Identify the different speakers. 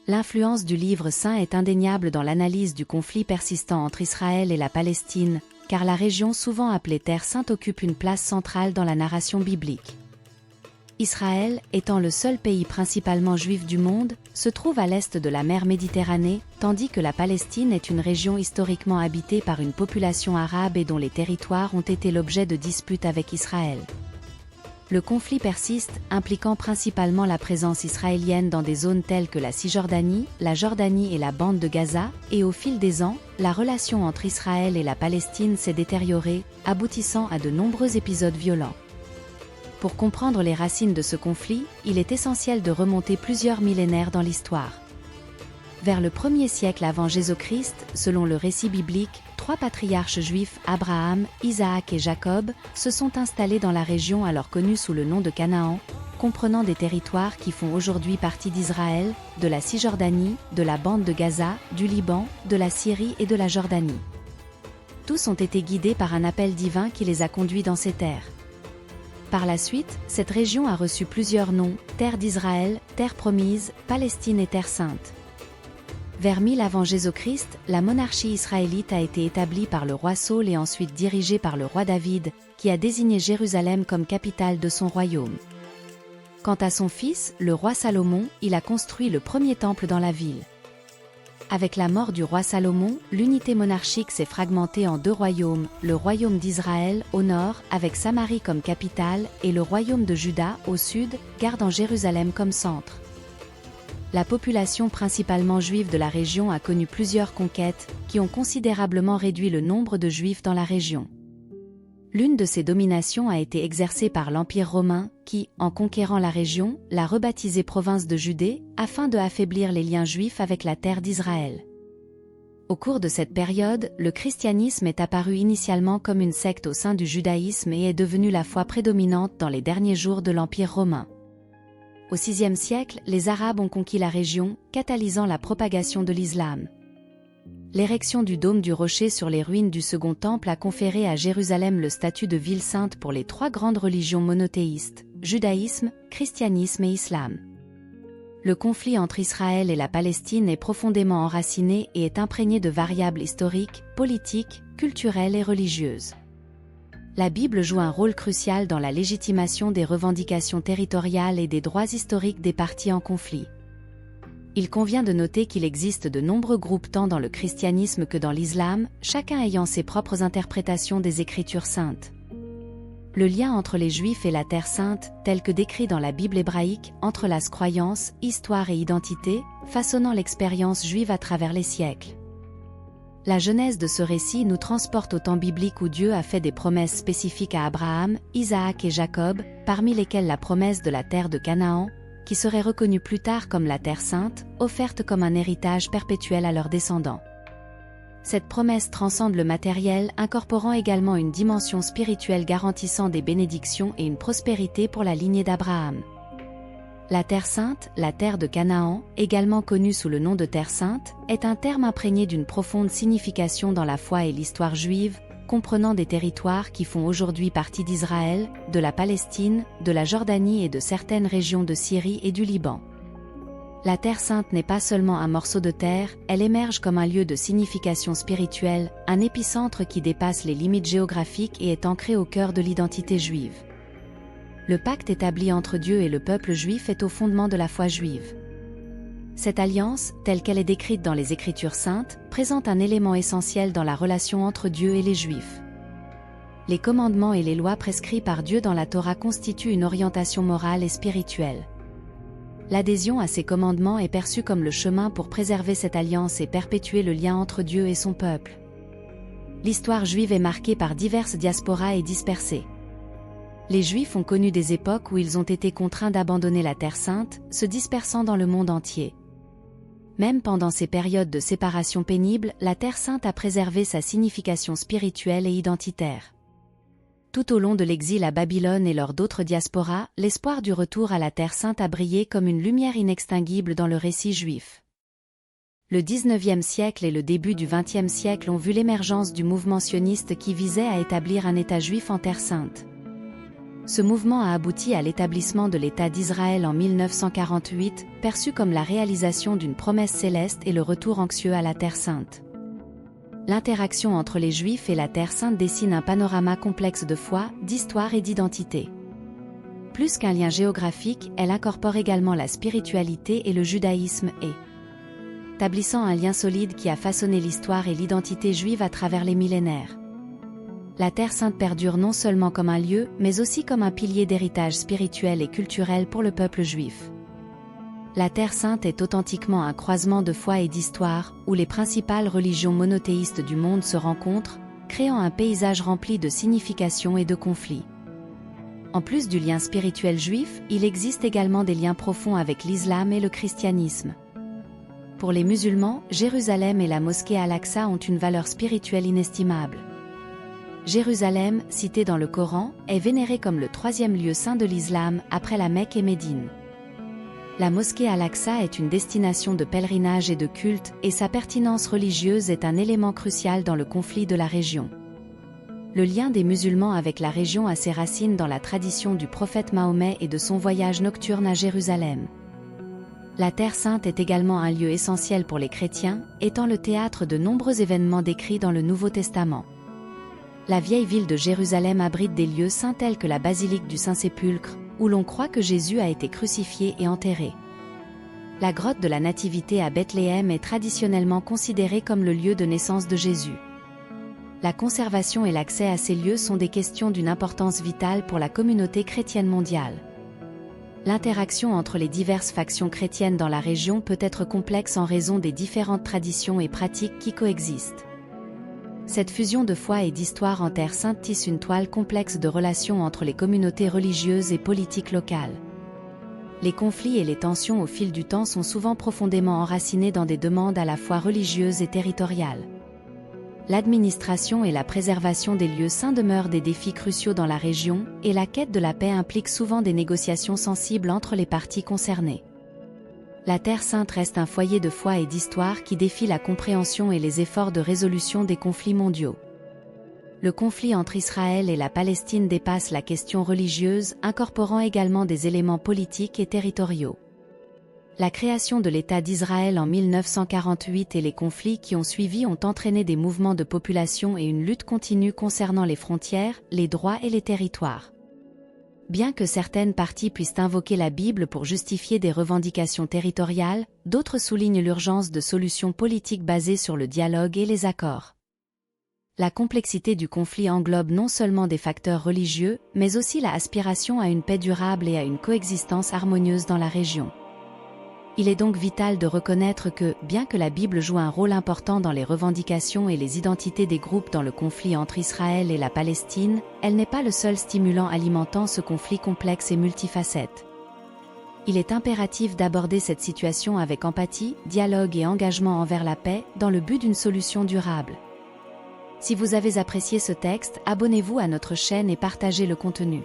Speaker 1: L'influence du livre saint est indéniable dans l'analyse du conflit persistant entre Israël et la Palestine, car la région souvent appelée Terre sainte occupe une place centrale dans la narration biblique. Israël, étant le seul pays principalement juif du monde, se trouve à l'est de la mer Méditerranée, tandis que la Palestine est une région historiquement habitée par une population arabe et dont les territoires ont été l'objet de disputes avec Israël. Le conflit persiste, impliquant principalement la présence israélienne dans des zones telles que la Cisjordanie, la Jordanie et la bande de Gaza, et au fil des ans, la relation entre Israël et la Palestine s'est détériorée, aboutissant à de nombreux épisodes violents. Pour comprendre les racines de ce conflit, il est essentiel de remonter plusieurs millénaires dans l'histoire. Vers le 1er siècle avant Jésus-Christ, selon le récit biblique, 3 patriarches juifs, Abraham, Isaac et Jacob, se sont installés dans la région alors connue sous le nom de Canaan, comprenant des territoires qui font aujourd'hui partie d'Israël, de la Cisjordanie, de la bande de Gaza, du Liban, de la Syrie et de la Jordanie. Tous ont été guidés par un appel divin qui les a conduits dans ces terres. Par la suite, cette région a reçu plusieurs noms, Terre d'Israël, Terre promise, Palestine et Terre sainte. Vers 1000 avant Jésus-Christ, la monarchie israélite a été établie par le roi Saül et ensuite dirigée par le roi David, qui a désigné Jérusalem comme capitale de son royaume. Quant à son fils, le roi Salomon, il a construit le premier temple dans la ville. Avec la mort du roi Salomon, l'unité monarchique s'est fragmentée en 2 royaumes, le royaume d'Israël, au nord, avec Samarie comme capitale, et le royaume de Juda, au sud, gardant Jérusalem comme centre. La population principalement juive de la région a connu plusieurs conquêtes, qui ont considérablement réduit le nombre de juifs dans la région. L'une de ces dominations a été exercée par l'Empire romain, qui, en conquérant la région, l'a rebaptisée province de Judée, afin de affaiblir les liens juifs avec la terre d'Israël. Au cours de cette période, le christianisme est apparu initialement comme une secte au sein du judaïsme et est devenu la foi prédominante dans les derniers jours de l'Empire romain. Au VIe siècle, les Arabes ont conquis la région, catalysant la propagation de l'islam. L'érection du dôme du rocher sur les ruines du Second Temple a conféré à Jérusalem le statut de ville sainte pour les 3 grandes religions monothéistes, judaïsme, christianisme et islam. Le conflit entre Israël et la Palestine est profondément enraciné et est imprégné de variables historiques, politiques, culturelles et religieuses. La Bible joue un rôle crucial dans la légitimation des revendications territoriales et des droits historiques des parties en conflit. Il convient de noter qu'il existe de nombreux groupes tant dans le christianisme que dans l'islam, chacun ayant ses propres interprétations des Écritures saintes. Le lien entre les Juifs et la Terre sainte, tel que décrit dans la Bible hébraïque, entrelace croyance, histoire et identité, façonnant l'expérience juive à travers les siècles. La genèse de ce récit nous transporte au temps biblique où Dieu a fait des promesses spécifiques à Abraham, Isaac et Jacob, parmi lesquelles la promesse de la terre de Canaan, qui serait reconnue plus tard comme la Terre sainte, offerte comme un héritage perpétuel à leurs descendants. Cette promesse transcende le matériel, incorporant également une dimension spirituelle garantissant des bénédictions et une prospérité pour la lignée d'Abraham. La Terre sainte, la terre de Canaan, également connue sous le nom de Terre sainte, est un terme imprégné d'une profonde signification dans la foi et l'histoire juive, comprenant des territoires qui font aujourd'hui partie d'Israël, de la Palestine, de la Jordanie et de certaines régions de Syrie et du Liban. La Terre sainte n'est pas seulement un morceau de terre, elle émerge comme un lieu de signification spirituelle, un épicentre qui dépasse les limites géographiques et est ancré au cœur de l'identité juive. Le pacte établi entre Dieu et le peuple juif est au fondement de la foi juive. Cette alliance, telle qu'elle est décrite dans les Écritures saintes, présente un élément essentiel dans la relation entre Dieu et les Juifs. Les commandements et les lois prescrits par Dieu dans la Torah constituent une orientation morale et spirituelle. L'adhésion à ces commandements est perçue comme le chemin pour préserver cette alliance et perpétuer le lien entre Dieu et son peuple. L'histoire juive est marquée par diverses diasporas et dispersées. Les Juifs ont connu des époques où ils ont été contraints d'abandonner la Terre sainte, se dispersant dans le monde entier. Même pendant ces périodes de séparation pénible, la Terre sainte a préservé sa signification spirituelle et identitaire. Tout au long de l'exil à Babylone et lors d'autres diasporas, l'espoir du retour à la Terre sainte a brillé comme une lumière inextinguible dans le récit juif. Le XIXe siècle et le début du XXe siècle ont vu l'émergence du mouvement sioniste qui visait à établir un État juif en Terre sainte. Ce mouvement a abouti à l'établissement de l'État d'Israël en 1948, perçu comme la réalisation d'une promesse céleste et le retour anxieux à la Terre Sainte. L'interaction entre les Juifs et la Terre Sainte dessine un panorama complexe de foi, d'histoire et d'identité. Plus qu'un lien géographique, elle incorpore également la spiritualité et le judaïsme établissant un lien solide qui a façonné l'histoire et l'identité juive à travers les millénaires. La Terre Sainte perdure non seulement comme un lieu, mais aussi comme un pilier d'héritage spirituel et culturel pour le peuple juif. La Terre Sainte est authentiquement un croisement de foi et d'histoire, où les principales religions monothéistes du monde se rencontrent, créant un paysage rempli de significations et de conflits. En plus du lien spirituel juif, il existe également des liens profonds avec l'islam et le christianisme. Pour les musulmans, Jérusalem et la mosquée Al-Aqsa ont une valeur spirituelle inestimable. Jérusalem, citée dans le Coran, est vénérée comme le troisième lieu saint de l'islam, après la Mecque et Médine. La mosquée Al-Aqsa est une destination de pèlerinage et de culte, et sa pertinence religieuse est un élément crucial dans le conflit de la région. Le lien des musulmans avec la région a ses racines dans la tradition du prophète Mahomet et de son voyage nocturne à Jérusalem. La Terre Sainte est également un lieu essentiel pour les chrétiens, étant le théâtre de nombreux événements décrits dans le Nouveau Testament. La vieille ville de Jérusalem abrite des lieux saints tels que la basilique du Saint-Sépulcre, où l'on croit que Jésus a été crucifié et enterré. La grotte de la Nativité à Bethléem est traditionnellement considérée comme le lieu de naissance de Jésus. La conservation et l'accès à ces lieux sont des questions d'une importance vitale pour la communauté chrétienne mondiale. L'interaction entre les diverses factions chrétiennes dans la région peut être complexe en raison des différentes traditions et pratiques qui coexistent. Cette fusion de foi et d'histoire en Terre Sainte tisse une toile complexe de relations entre les communautés religieuses et politiques locales. Les conflits et les tensions au fil du temps sont souvent profondément enracinés dans des demandes à la fois religieuses et territoriales. L'administration et la préservation des lieux saints demeurent des défis cruciaux dans la région, et la quête de la paix implique souvent des négociations sensibles entre les parties concernées. La Terre Sainte reste un foyer de foi et d'histoire qui défie la compréhension et les efforts de résolution des conflits mondiaux. Le conflit entre Israël et la Palestine dépasse la question religieuse, incorporant également des éléments politiques et territoriaux. La création de l'État d'Israël en 1948 et les conflits qui ont suivi ont entraîné des mouvements de population et une lutte continue concernant les frontières, les droits et les territoires. Bien que certaines parties puissent invoquer la Bible pour justifier des revendications territoriales, d'autres soulignent l'urgence de solutions politiques basées sur le dialogue et les accords. La complexité du conflit englobe non seulement des facteurs religieux, mais aussi l'aspiration à une paix durable et à une coexistence harmonieuse dans la région. Il est donc vital de reconnaître que, bien que la Bible joue un rôle important dans les revendications et les identités des groupes dans le conflit entre Israël et la Palestine, elle n'est pas le seul stimulant alimentant ce conflit complexe et multifacette. Il est impératif d'aborder cette situation avec empathie, dialogue et engagement envers la paix, dans le but d'une solution durable. Si vous avez apprécié ce texte, abonnez-vous à notre chaîne et partagez le contenu.